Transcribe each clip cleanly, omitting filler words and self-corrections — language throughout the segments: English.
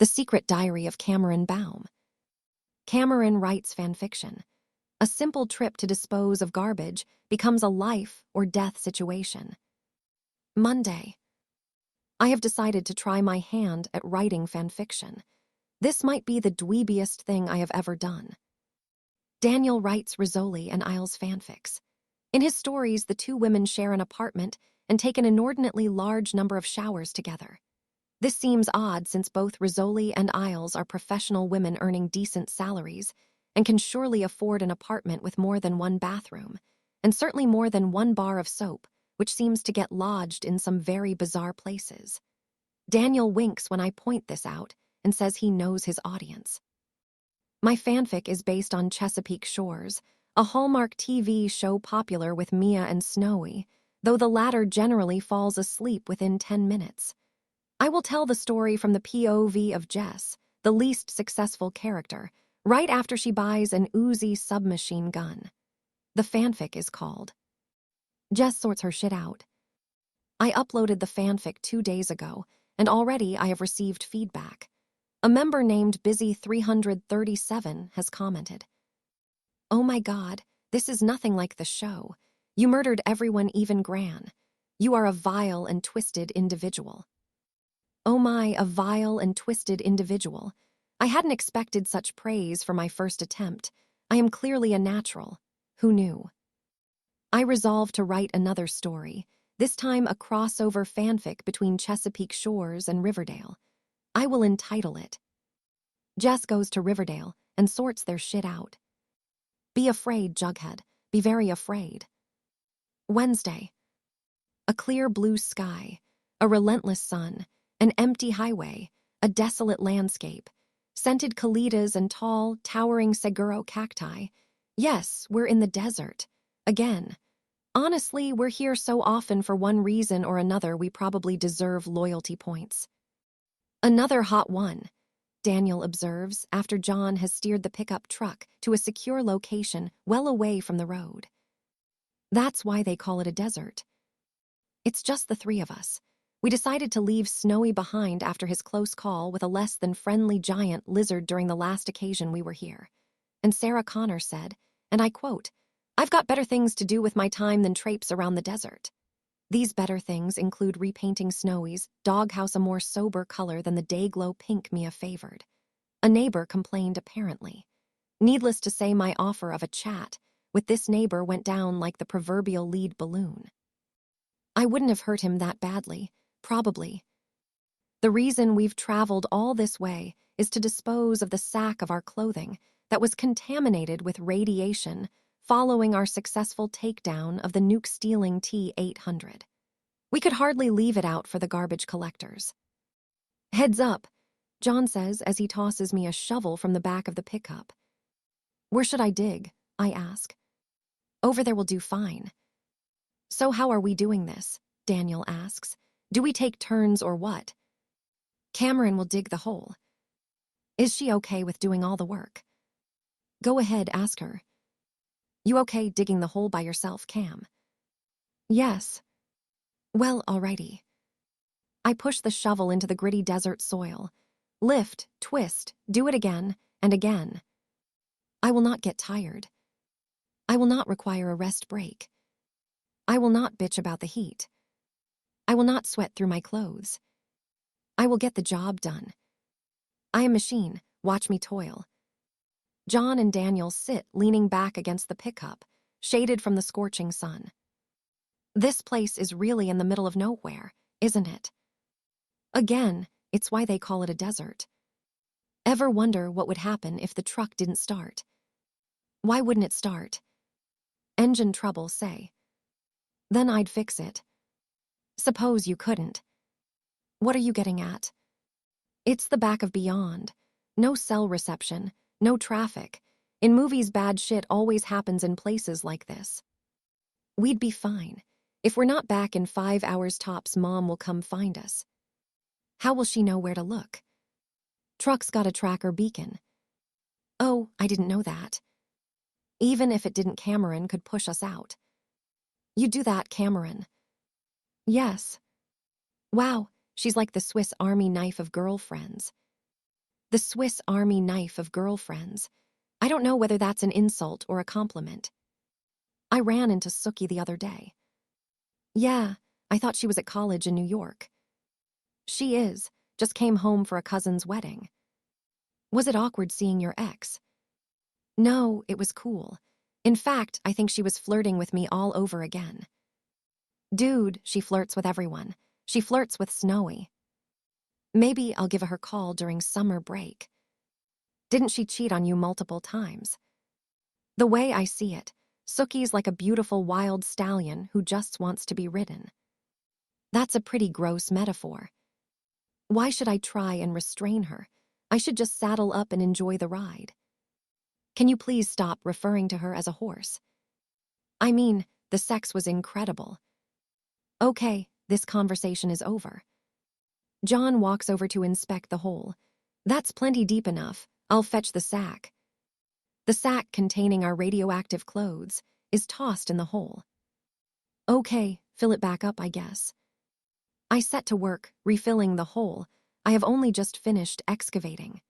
The Secret Diary of Cameron Baum. Cameron writes fanfiction. A simple trip to dispose of garbage becomes a life or death situation. Monday. I have decided to try my hand at writing fanfiction. This might be the dweebiest thing I have ever done. Daniel writes Rizzoli and Isles fanfics. In his stories, the two women share an apartment and take an inordinately large number of showers together. This seems odd since both Rizzoli and Isles are professional women earning decent salaries and can surely afford an apartment with more than one bathroom, and certainly more than one bar of soap, which seems to get lodged in some very bizarre places. Daniel winks when I point this out and says he knows his audience. My fanfic is based on Chesapeake Shores, a Hallmark TV show popular with Mia and Snowy, though the latter generally falls asleep within 10 minutes. I will tell the story from the POV of Jess, the least successful character, right after she buys an Uzi submachine gun. The fanfic is called Jess Sorts Her Shit Out. I uploaded the fanfic 2 days ago, and already I have received feedback. A member named Busy337 has commented, "Oh my God, this is nothing like the show. You murdered everyone, even Gran. You are a vile and twisted individual." Oh my, a vile and twisted individual. I hadn't expected such praise for my first attempt. I am clearly a natural. Who knew? I resolved to write another story, this time a crossover fanfic between Chesapeake Shores and Riverdale. I will entitle it Jess Goes to Riverdale and Sorts Their Shit Out. Be afraid, Jughead. Be very afraid. Wednesday. A clear blue sky, a relentless sun, an empty highway, a desolate landscape, scented colitas and tall, towering Seguro cacti. Yes, we're in the desert. Again. Honestly, we're here so often for one reason or another we probably deserve loyalty points. Another hot one, Daniel observes after John has steered the pickup truck to a secure location well away from the road. That's why they call it a desert. It's just the three of us. We decided to leave Snowy behind after his close call with a less than friendly giant lizard during the last occasion we were here. And Sarah Connor said, and I quote, "I've got better things to do with my time than traipse around the desert." These better things include repainting Snowy's doghouse a more sober color than the day-glow pink Mia favored. A neighbor complained apparently. Needless to say, my offer of a chat with this neighbor went down like the proverbial lead balloon. I wouldn't have hurt him that badly, probably. The reason we've traveled all this way is to dispose of the sack of our clothing that was contaminated with radiation following our successful takedown of the nuke-stealing T-800. We could hardly leave it out for the garbage collectors. Heads up, John says as he tosses me a shovel from the back of the pickup. Where should I dig? I ask. Over there will do fine. So how are we doing this? Daniel asks. Do we take turns or what? Cameron will dig the hole. Is she okay with doing all the work? Go ahead, ask her. You okay digging the hole by yourself, Cam? Yes. Well, alrighty. I push the shovel into the gritty desert soil. Lift, twist, do it again and again. I will not get tired. I will not require a rest break. I will not bitch about the heat. I will not sweat through my clothes. I will get the job done. I am machine, watch me toil. John and Daniel sit leaning back against the pickup, shaded from the scorching sun. This place is really in the middle of nowhere, isn't it? Again, it's why they call it a desert. Ever wonder what would happen if the truck didn't start? Why wouldn't it start? Engine trouble, say. Then I'd fix it. Suppose you couldn't. What are you getting at? It's the back of beyond. No cell reception, no traffic. In movies, bad shit always happens in places like this. We'd be fine. If we're not back in 5 hours tops, Mom will come find us. How will she know where to look? Truck's got a tracker beacon. Oh, I didn't know that. Even if it didn't, Cameron could push us out. You do that, Cameron? Yes. Wow, she's like the Swiss Army knife of girlfriends. The Swiss Army knife of girlfriends. I don't know whether that's an insult or a compliment. I ran into Suki the other day. Yeah, I thought she was at college in New York. She is, just came home for a cousin's wedding. Was it awkward seeing your ex? No, it was cool. In fact, I think she was flirting with me all over again. Dude, she flirts with everyone. She flirts with Snowy. Maybe I'll give her a call during summer break. Didn't she cheat on you multiple times? The way I see it, Suki's like a beautiful wild stallion who just wants to be ridden. That's a pretty gross metaphor. Why should I try and restrain her? I should just saddle up and enjoy the ride. Can you please stop referring to her as a horse? I mean, the sex was incredible. Okay, this conversation is over. John walks over to inspect the hole. That's plenty deep enough. I'll fetch the sack. The sack containing our radioactive clothes is tossed in the hole. Okay, fill it back up, I guess. I set to work, refilling the hole. I have only just finished excavating.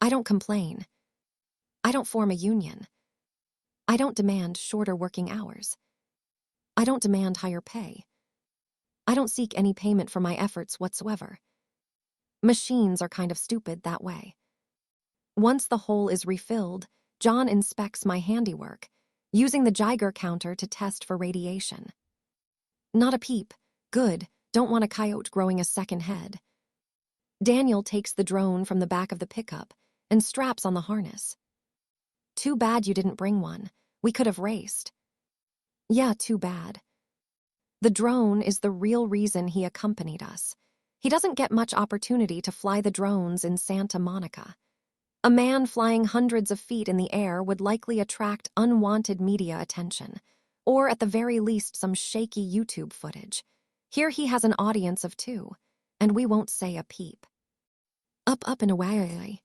I don't complain. I don't form a union. I don't demand shorter working hours. I don't demand higher pay. I don't seek any payment for my efforts whatsoever. Machines are kind of stupid that way. Once the hole is refilled, John inspects my handiwork, using the Geiger counter to test for radiation. Not a peep. Good. Don't want a coyote growing a second head. Daniel takes the drone from the back of the pickup and straps on the harness. Too bad you didn't bring one. We could have raced. Yeah, too bad. The drone is the real reason he accompanied us. He doesn't get much opportunity to fly the drones in Santa Monica. A man flying hundreds of feet in the air would likely attract unwanted media attention, or at the very least some shaky YouTube footage. Here he has an audience of 2, and we won't say a peep. Up and away.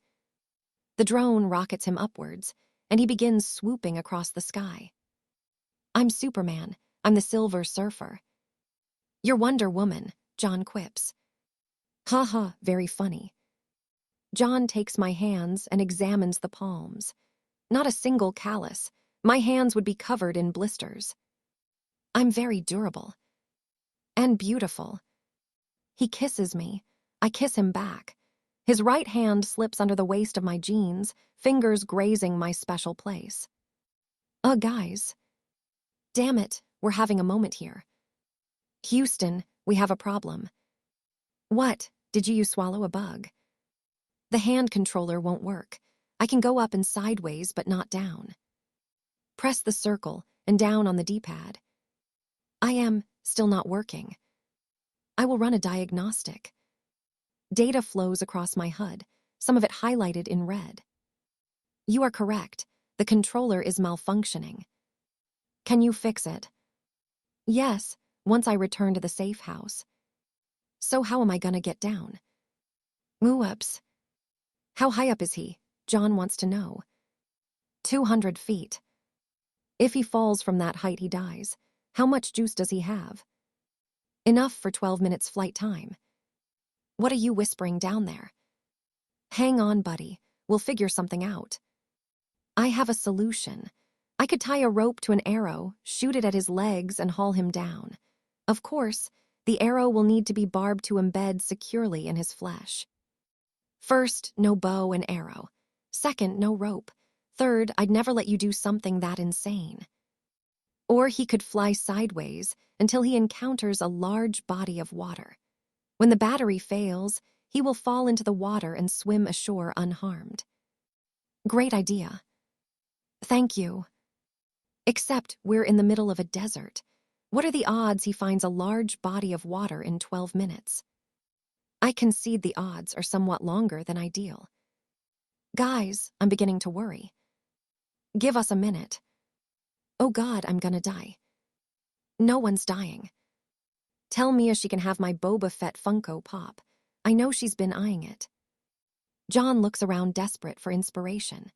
The drone rockets him upwards, and he begins swooping across the sky. I'm Superman. I'm the Silver Surfer. You're Wonder Woman, John quips. Ha, very funny. John takes my hands and examines the palms. Not a single callus. My hands would be covered in blisters. I'm very durable. And beautiful. He kisses me. I kiss him back. His right hand slips under the waist of my jeans, fingers grazing my special place. Guys. Damn it, we're having a moment here. Houston, we have a problem. What? Did you swallow a bug? The hand controller won't work. I can go up and sideways, but not down. Press the circle and down on the D-pad. I am still not working. I will run a diagnostic. Data flows across my HUD, some of it highlighted in red. You are correct. The controller is malfunctioning. Can you fix it? Yes, once I return to the safe house. So how am I gonna get down? Oops. How high up is he? John wants to know. 200 feet. If he falls from that height, he dies. How much juice does he have? Enough for 12 minutes flight time. What are you whispering down there? Hang on, buddy. We'll figure something out. I have a solution. I could tie a rope to an arrow, shoot it at his legs, and haul him down. Of course, the arrow will need to be barbed to embed securely in his flesh. First, no bow and arrow. Second, no rope. Third, I'd never let you do something that insane. Or he could fly sideways until he encounters a large body of water. When the battery fails, he will fall into the water and swim ashore unharmed. Great idea. Thank you. Except we're in the middle of a desert. What are the odds he finds a large body of water in 12 minutes? I concede the odds are somewhat longer than ideal. Guys, I'm beginning to worry. Give us a minute. Oh God, I'm gonna die. No one's dying. Tell Mia she can have my Boba Fett Funko Pop. I know she's been eyeing it. John looks around desperate for inspiration.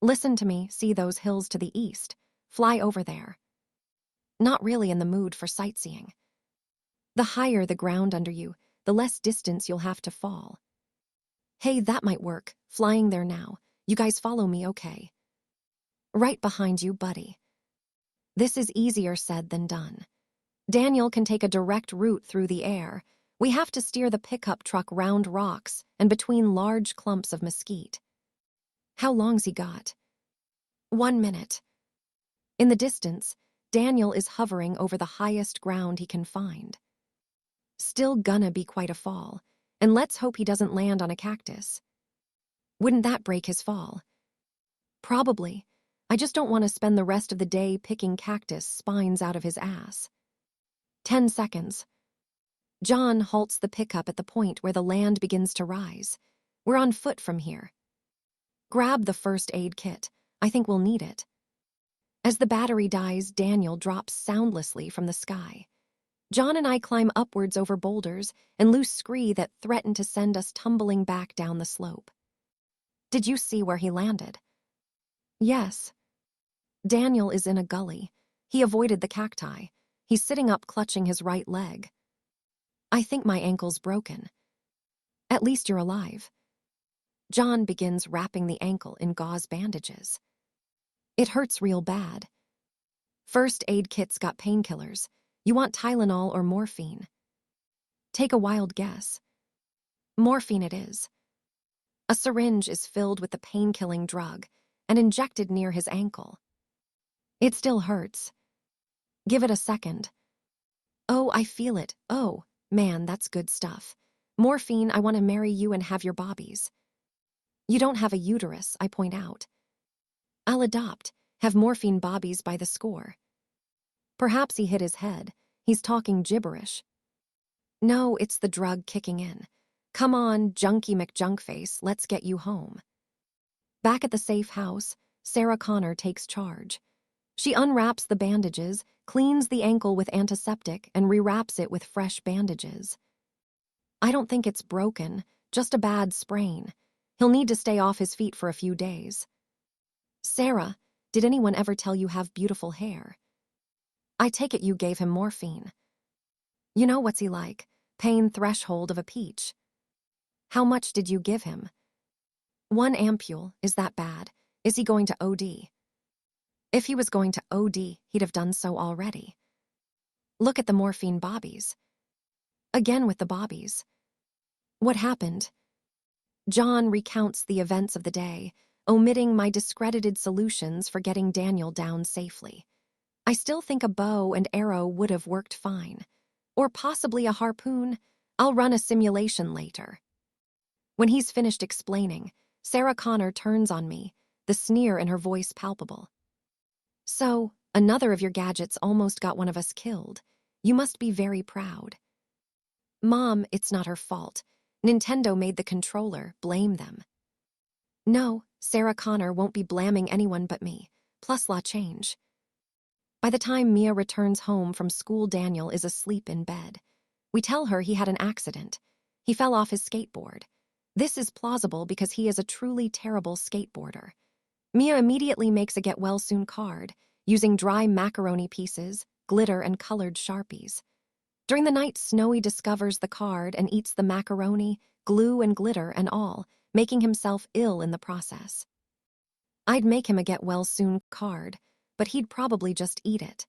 Listen to me, see those hills to the east. Fly over there. Not really in the mood for sightseeing. The higher the ground under you, the less distance you'll have to fall. Hey, that might work. Flying there now. You guys follow me, okay? Right behind you, buddy. This is easier said than done. Daniel can take a direct route through the air. We have to steer the pickup truck round rocks and between large clumps of mesquite. How long's he got? 1 minute. In the distance, Daniel is hovering over the highest ground he can find. Still gonna be quite a fall, and let's hope he doesn't land on a cactus. Wouldn't that break his fall? Probably. I just don't want to spend the rest of the day picking cactus spines out of his ass. 10 seconds. John halts the pickup at the point where the land begins to rise. We're on foot from here. Grab the first aid kit. I think we'll need it. As the battery dies, Daniel drops soundlessly from the sky. John and I climb upwards over boulders and loose scree that threaten to send us tumbling back down the slope. Did you see where he landed? Yes. Daniel is in a gully. He avoided the cacti. He's sitting up clutching his right leg. I think my ankle's broken. At least you're alive. John begins wrapping the ankle in gauze bandages. It hurts real bad. First aid kit's got painkillers. You want Tylenol or morphine? Take a wild guess. Morphine it is. A syringe is filled with the pain-killing drug and injected near his ankle. It still hurts. Give it a second. Oh, I feel it. Oh, man, that's good stuff. Morphine, I want to marry you and have your bobbies. You don't have a uterus, I point out. I'll adopt, have morphine bobbies by the score. Perhaps he hit his head. He's talking gibberish. No, it's the drug kicking in. Come on, Junkie McJunkface, let's get you home. Back at the safe house, Sarah Connor takes charge. She unwraps the bandages, cleans the ankle with antiseptic, and rewraps it with fresh bandages. I don't think it's broken, just a bad sprain. He'll need to stay off his feet for a few days. Sarah, did anyone ever tell you have beautiful hair? I take it you gave him morphine. You know what's he like? Pain threshold of a peach. How much did you give him? 1 ampule, is that bad? Is he going to OD? If he was going to OD, he'd have done so already. Look at the morphine bobbies. Again with the bobbies. What happened? John recounts the events of the day, omitting my discredited solutions for getting Daniel down safely. I still think a bow and arrow would have worked fine. Or possibly a harpoon. I'll run a simulation later. When he's finished explaining, Sarah Connor turns on me, the sneer in her voice palpable. So, another of your gadgets almost got one of us killed. You must be very proud. Mom, it's not her fault. Nintendo made the controller, blame them. No, Sarah Connor won't be blaming anyone but me, plus law change. By the time Mia returns home from school, Daniel is asleep in bed. We tell her he had an accident. He fell off his skateboard. This is plausible because he is a truly terrible skateboarder. Mia immediately makes a get-well-soon card, using dry macaroni pieces, glitter, and colored Sharpies. During the night, Snowy discovers the card and eats the macaroni, glue, and glitter and all, making himself ill in the process. I'd make him a get-well-soon card, but he'd probably just eat it.